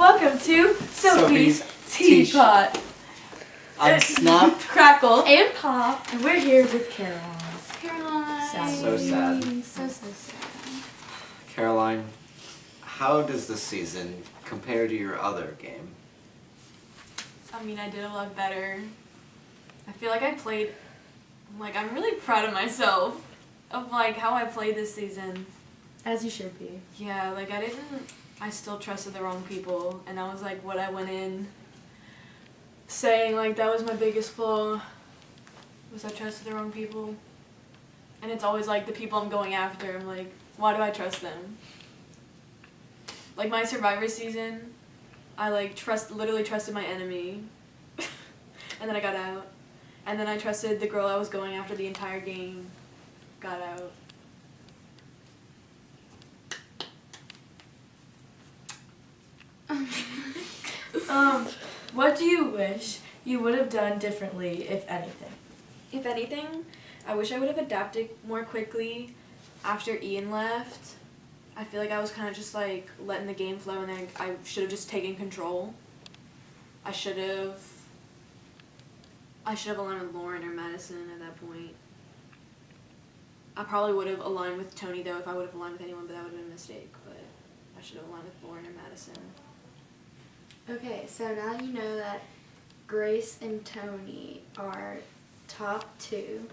welcome to Sophie's Teapot. I'm Snap, Crackle, and Pop. and we're here with Caroline. Caroline. Sad. So sad. So sad. Caroline, how does this season compare to your other game? I mean, I did a lot better. I feel like I played, I'm really proud of myself of, how I played this season. As you should be. Yeah, I still trusted the wrong people, and that was, what I went in saying, that was my biggest flaw, was I trusted the wrong people. And it's always, the people I'm going after, I'm like, why do I trust them? Like, my Survivor season, I, literally trusted my enemy, and then I got out. And then I trusted the girl I was going after the entire game, got out. What do you wish you would have done differently, if anything? If anything, I wish I would have adapted more quickly after Ian left. I feel like I was kind of just letting the game flow, and then I should have just taken control. I should have aligned with Lauren or Madison at that point. I probably would have aligned with Tony though if I would have aligned with anyone, but that would have been a mistake. But I should have aligned with Lauren or Madison. Okay, so now you know that Grace and Tony are top two.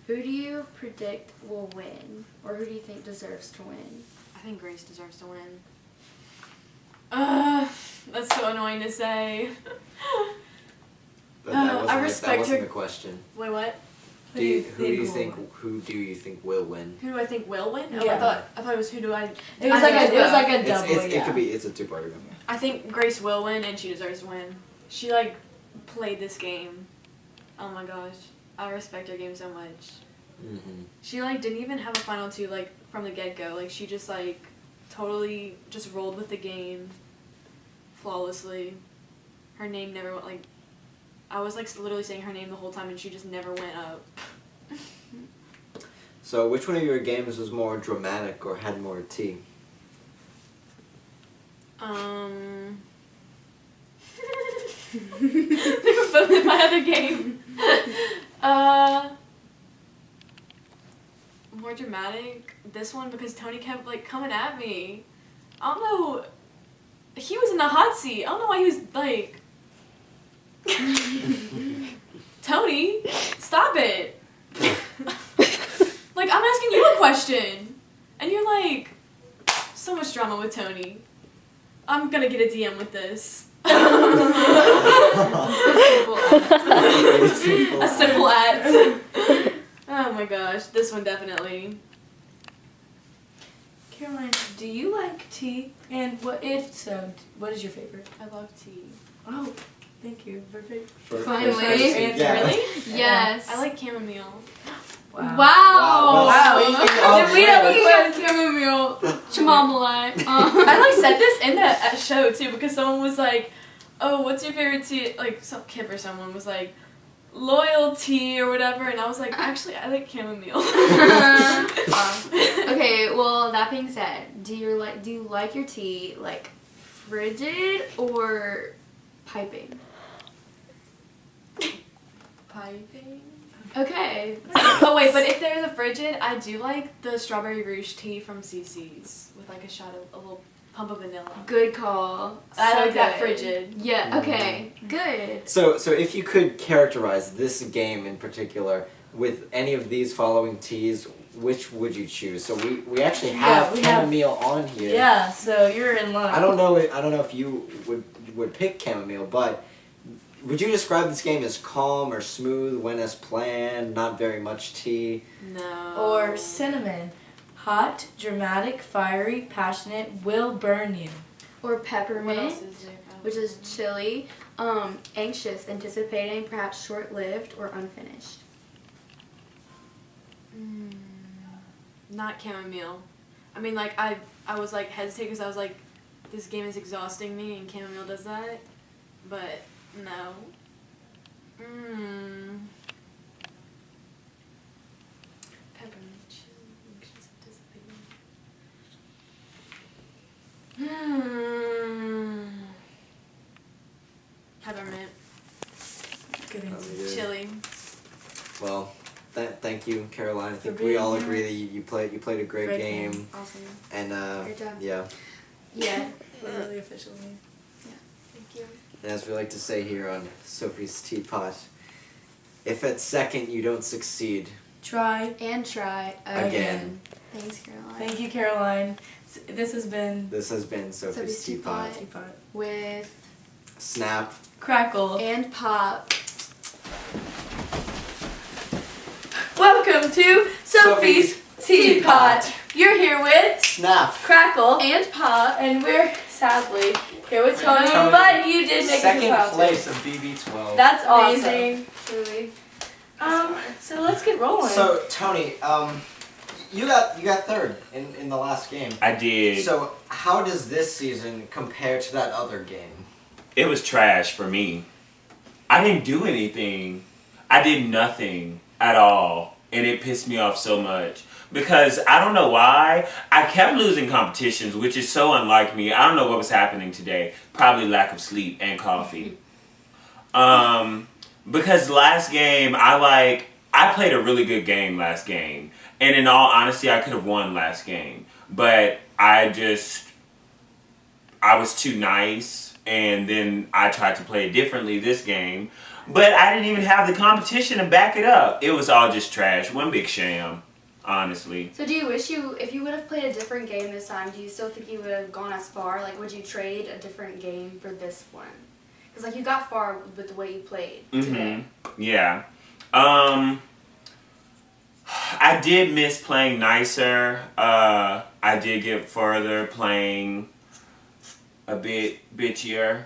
Who do you predict will win? Or who do you think deserves to win? I think Grace deserves to win. That's so annoying to say. But that respect wasn't her- the question. Wait, what? Who do you think will win? Who do I think will win? Oh, Yeah. I thought it was who do I... It was I like think- a double. It's a two-parter. I think Grace will win, and she deserves to win. She, played this game. Oh my gosh. I respect her game so much. Mm-hmm. She, didn't even have a final two, from the get-go. She just, totally just rolled with the game flawlessly. Her name never went, I was, literally saying her name the whole time, and she just never went up. So, which one of your games was more dramatic or had more tea? They were both in my other game. More dramatic. This one because Tony kept coming at me. I don't know. He was in the hot seat. I don't know why he was Tony, stop it. I'm asking you a question, and you're so much drama with Tony. I'm gonna get a DM with this. A simple act. Oh my gosh, this one definitely. Caroline, do you like tea? And if so, what is your favorite? I love tea. Oh, thank you. Perfect. Finally. First answer. Yeah. Really? Yes. I like chamomile. Wow. Wow. Did we have a chamomile? Chamomile. I said this in the show too because someone was oh, what's your favorite tea? Some Kip or someone was loyalty or whatever, and I was actually I like chamomile. Okay, well that being said, do you like your tea frigid or piping? Piping. Okay. Oh wait, but if there's a frigid, I do like the strawberry rouge tea from CC's with a shot of a little pump of vanilla. Good call. I So like that good. frigid. Yeah, okay. Good. So if you could characterize this game in particular with any of these following teas, which would you choose? So we actually have chamomile on here. Yeah, so you're in line. I don't know if you would pick chamomile, but would you describe this game as calm or smooth, went as planned, not very much tea? No. Or cinnamon. Hot, dramatic, fiery, passionate, will burn you. Or What peppermint, else is there? which is chilly. Anxious, anticipating, perhaps short-lived or unfinished. Not chamomile. I mean, I was hesitating because I was this game is exhausting me, and chamomile does that. But no. Peppermint, chili, anxious, anticipating. Peppermint. Good That'd answer. be good. Chili. Well, thank you, Caroline. I think we being all here. agree that you played a great game. Awesome. And Great job. yeah. Yeah. Really officially. Thank you. And as we like to say here on Sophie's Teapot, if at second you don't succeed, Try. And try Again. Thanks, Caroline. Thank you, Caroline. This has been this has been Sophie's Sophie's Teapot. Teapot. Teapot. With Snap. Crackle. and Pop. Welcome to Sophie's Teapot. You're here with Snap. Crackle, And Pop. and we're sadly here with Tony, Tony. but you did make it to Second Fountain. place of BB12. That's awesome. Amazing. Truly. So let's get rolling. So Tony, you got third in the last game. I did. So how does this season compare to that other game? It was trash for me. I didn't do anything. I did nothing at all. And it pissed me off so much. Because I don't know why. I kept losing competitions, which is so unlike me. I don't know what was happening today. Probably lack of sleep and coffee. Because last game, I played a really good game last game. And in all honesty, I could have won last game. But I was too nice. And then I tried to play it differently this game. But I didn't even have the competition to back it up. It was all just trash. One big sham, honestly. So do you wish if you would have played a different game this time, do you still think you would have gone as far? Like, would you trade a different game for this one? Because, like, you got far with the way you played today. Yeah. I did miss playing nicer. I did get further playing a bit bitchier.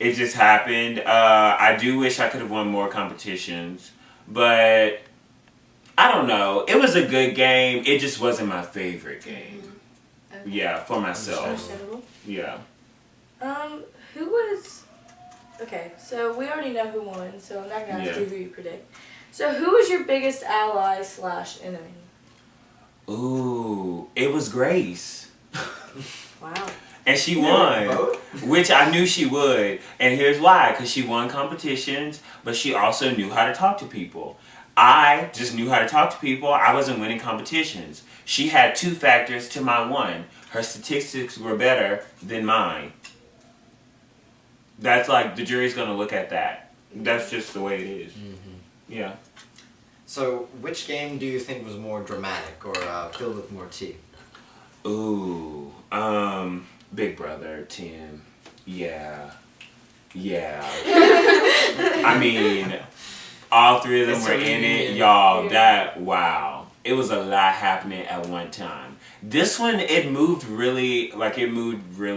It just happened. I do wish I could have won more competitions, but I don't know. It was a good game. It just wasn't my favorite game. Okay. Yeah, for myself. Understandable. Yeah. Who was? Okay, so we already know who won, so I'm not gonna ask you who you predict. So who was your biggest ally / enemy? Ooh, it was Grace. Wow. And she won, Both? which I knew she would. And here's why, because she won competitions, but she also knew how to talk to people. I just knew how to talk to people. I wasn't winning competitions. She had 2 factors to my 1. Her statistics were better than mine. That's like, the jury's going to look at that. That's just the way it is. Yeah. So which game do you think was more dramatic or filled with more tea? Ooh, Big Brother, Tim. Yeah. I mean, all 3 of them It's were a in it. reunion. Y'all, wow. It was a lot happening at one time. This one, it moved really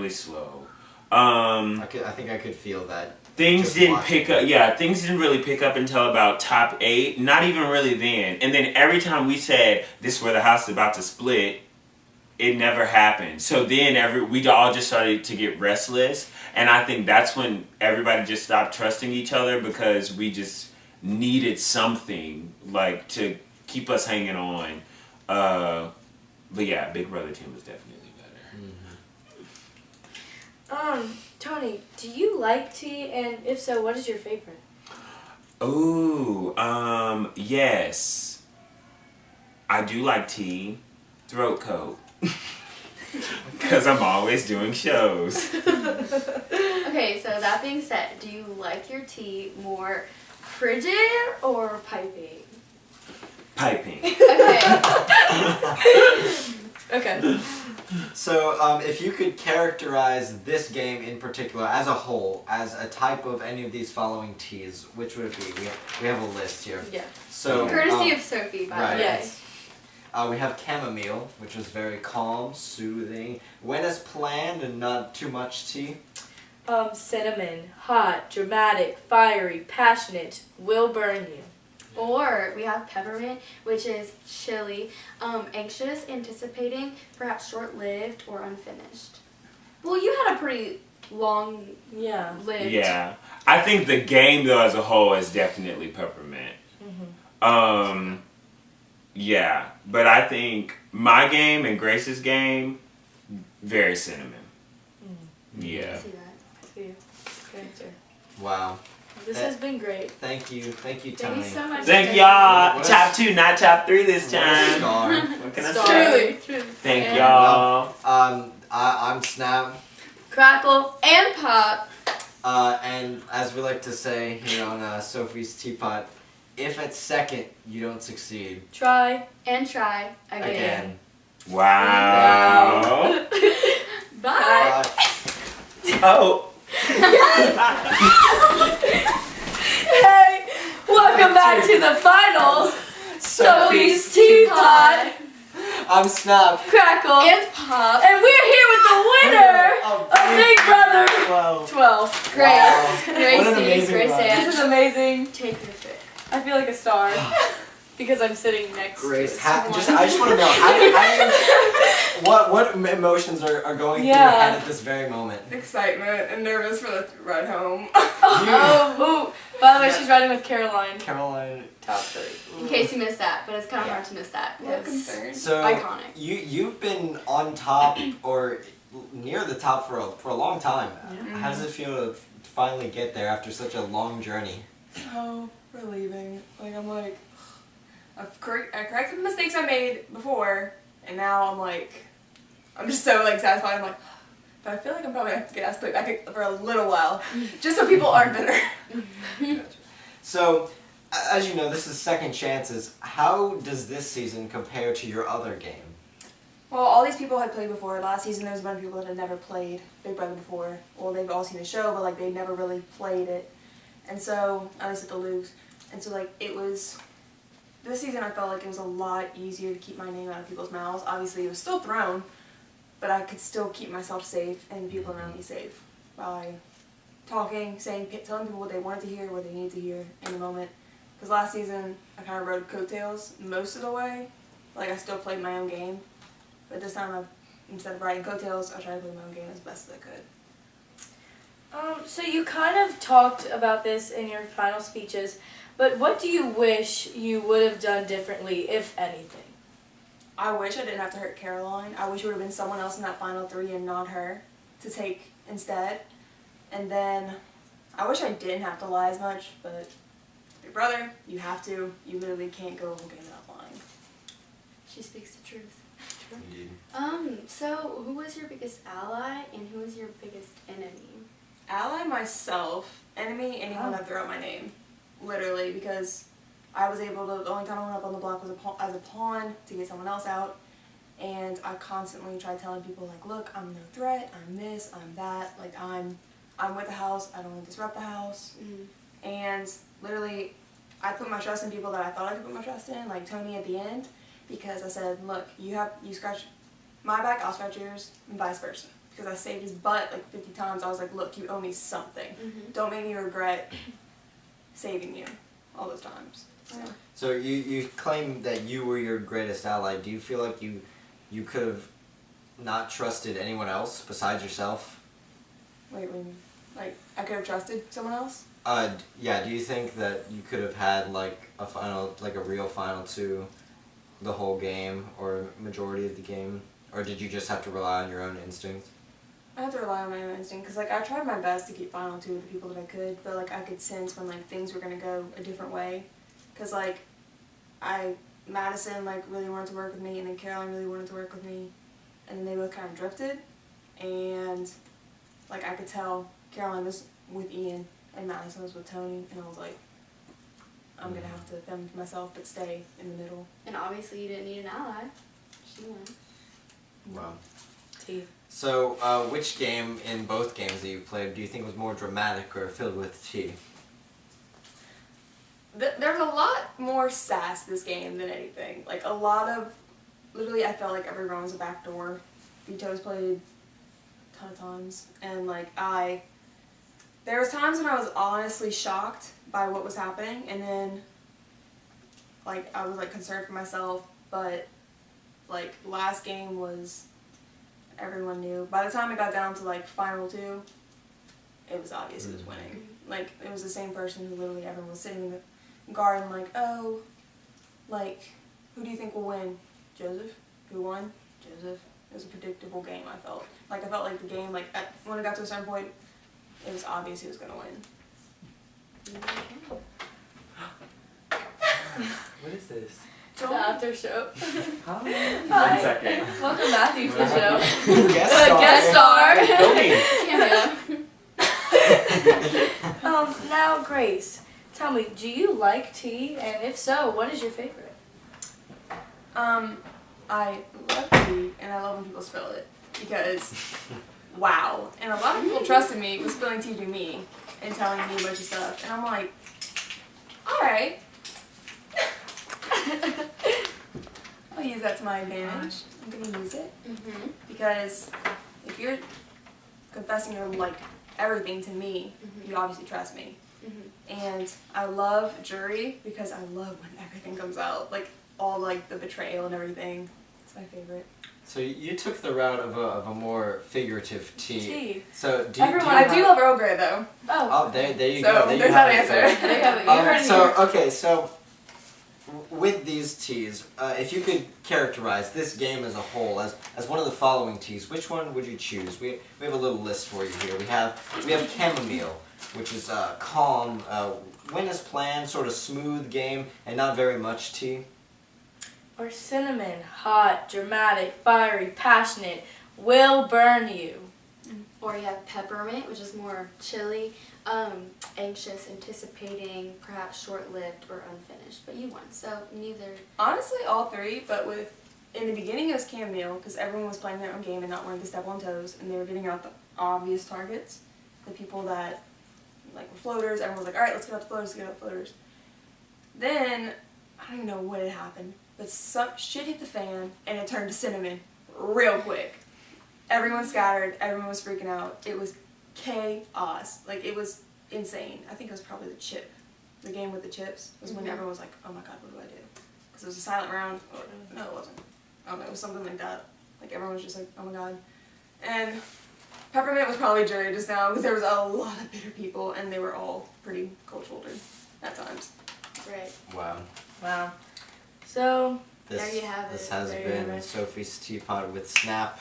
slow. I think I could feel that. Things Just didn't watching pick up. it. Yeah, things didn't really pick up until about top 8. Not even really then. And then every time we said, this is where the house is about to split, it never happened. So then we all just started to get restless, and I think that's when everybody just stopped trusting each other because we just needed something like to keep us hanging on. But yeah, Big Brother Tim was definitely better. Tony, do you like tea? And if so, what is your favorite? Ooh, yes. I do like tea. Throat coat. Because I'm always doing shows. Okay, so that being said, do you like your tea more frigid or piping? Piping. Okay. Okay. So if you could characterize this game in particular as a whole, as a type of any of these following teas, which would it be? We have a list here. Yeah. So Courtesy of Sophie, by right. the way. Yes. We have chamomile, which is very calm, soothing, went as planned and not too much tea. Cinnamon, hot, dramatic, fiery, passionate, will burn you. Or we have peppermint, which is chilly, anxious, anticipating, perhaps short-lived or unfinished. Well, you had a pretty long-lived. Yeah. Yeah. I think the game, though, as a whole is definitely peppermint. Yeah. But I think my game and Grace's game, very cinnamon. Yeah. I see that. you. Good answer. Wow. This has been great. Thank you, Tony. Thank you so much. Thank y'all. What a- Top 2, not top 3 this What a time. star. What can I Star. say? Truly. Thank And y'all. I'm Snap, Crackle. And Pop. and as we like to say here on Sophie's Teapot, if at second you don't succeed, Try. And try again. Wow. Bye. Oh. Hey, welcome back to the finals. Sophie's Teapot. I'm Snap. Crackle. And Pop. And we're here with the winner Of of Big Brother Wow. 12. Grace. Wow. Gracie. What an amazing Grace run. Ann. This is amazing. Take your pick. I feel like a star because I'm sitting next Grace, to I someone. just want to know what emotions are going through your Yeah. head at this very moment. Excitement and nervous for the ride home. Oh, by the way, she's riding with Caroline. Caroline. Top 3. In case you missed that, but it's kind of hard to miss that. What because concern. So Iconic. you've been on top or near the top for a long time. Yeah. How does it feel to finally get there after such a long journey? So relieving. Like I'm like, I corrected the mistakes I made before, and now I'm just so like satisfied. I'm like, but I feel like I'm probably gonna have to get ass played back for a little while, just so people aren't bitter. So, as you know, this is Second Chances. How does this season compare to your other game? Well, all these people had played before. Last season there was a bunch of people that had never played Big Brother before. Well, they've all seen the show, but like they never really played it. And so, at least at the Luke's. And so like this season I felt like it was a lot easier to keep my name out of people's mouths. Obviously it was still thrown, but I could still keep myself safe and people around me safe by talking, telling people what they wanted to hear, what they needed to hear in the moment. Because last season I kind of rode coattails most of the way. Like I still played my own game. But this time, instead of riding coattails, I tried to play my own game as best as I could. So you kind of talked about this in your final speeches, but what do you wish you would have done differently, if anything? I wish I didn't have to hurt Caroline. I wish it would have been someone else in that final 3 and not her to take instead. And then I wish I didn't have to lie as much, but Big Brother, you have to. You literally can't go a whole game without lying. She speaks the truth. Indeed. So who was your biggest ally and who was your biggest enemy? Ally, myself. Enemy, anyone that threw out my name. Literally, because I was able to, the only time I went up on the block was as a pawn to get someone else out. And I constantly tried telling people like, look, I'm no threat, I'm this, I'm that, like I'm with the house, I don't want to disrupt the house. And literally, I put my trust in people that I thought I could put my trust in, like Tony at the end, because I said, look, you scratch my back, I'll scratch yours, and vice versa. Because I saved his butt like 50 times, I was like, look, you owe me something. Don't make me regret saving you all those times. So you claim that you were your greatest ally. Do you feel like you could have not trusted anyone else besides yourself? Wait, what do you mean? Like, I could have trusted someone else? Yeah. Do you think that you could have had like a real final to the whole game or majority of the game, or did you just have to rely on your own instincts? I had to rely on my own instinct, because like I tried my best to keep final 2 with the people that I could, but like I could sense when like things were gonna go a different way, because like Madison like really wanted to work with me, and then Caroline really wanted to work with me, and then they both kind of drifted, and like I could tell Caroline was with Ian and Madison was with Tony, and I was like, I'm gonna have to fend for myself but stay in the middle. And obviously you didn't need an ally. She won. Wow. Tea. So, which game in both games that you've played do you think was more dramatic or filled with tea? There's a lot more sass this game than anything. Like a lot of, literally I felt like every round was a backdoor. Veto's played a ton of times, and like there was times when I was honestly shocked by what was happening, and then like I was like concerned for myself, but like last game was, everyone knew. By the time it got down to like final 2, it was obvious who was winning. Like it was the same person who literally everyone was sitting in the garden like, oh, like who do you think will win? Joseph. Who won? Joseph. It was a predictable game. I felt like the game when it got to a certain point, it was obvious he was gonna win. What is this? The after show. Huh? 1 second. Welcome Matthew to the show. Guest star. Guest star. Filming. Now Grace, tell me, do you like tea? And if so, what is your favorite? I love tea, and I love when people spill it because, wow. And a lot of people trusted me with spilling tea to me and telling me a bunch of stuff, and I'm like, all right. I'll use that to my advantage. I'm gonna use it because if you're confessing your like everything to me, you obviously trust me. And I love jury because I love when everything comes out, like all like the betrayal and everything. It's my favorite. So you took the route of a more figurative tea. Tea. So do Everyone- you I have, do love Earl Grey though. Oh, there you So go. There you there's have that it. answer. There you have it. You heard it So here. okay, so with these teas, if you could characterize this game as a whole as one of the following teas, which one would you choose? We have a little list for you here. We have chamomile, which is calm, win as planned, sort of smooth game, and not very much tea. Or cinnamon, hot, dramatic, fiery, passionate, will burn you. Or you have peppermint, which is more chilly, anxious, anticipating, perhaps short-lived or unfinished. But you won, so neither. Honestly, all three, but in the beginning it was chamomile because everyone was playing their own game and not wanting to step on toes, and they were getting out the obvious targets, the people that like were floaters. Everyone was like, all right, let's get out the floaters, let's get out the floaters. Then I don't even know what had happened, but some shit hit the fan and it turned to cinnamon real quick. Everyone scattered, everyone was freaking out. It was chaos. Like, it was insane. I think it was probably the chip. The game with the chips was when everyone was like, oh my god, what do I do? Because it was a silent round. Or, no, it wasn't. I don't know, it was something like that. Like, everyone was just like, oh my god. And peppermint was probably jury just now because there was a lot of bitter people and they were all pretty cold-shouldered at times. Right. Wow. Wow. So, There you have This it. has There you been have it. Sophie's Teapot with Snap.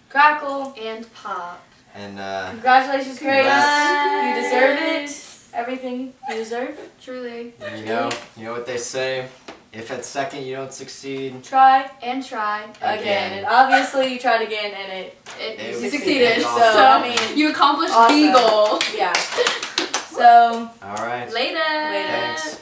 crackle. And pop. And Congratulations, Grace. Congrats. You deserve it. Everything you deserve. Truly. you know what they say, if at second you don't succeed, Try And try. again. And obviously you tried again and it It You was succeeded. awesome. So, So, I mean, you accomplished awesome. the goal. yeah. So, all right. Later. Later. Thanks.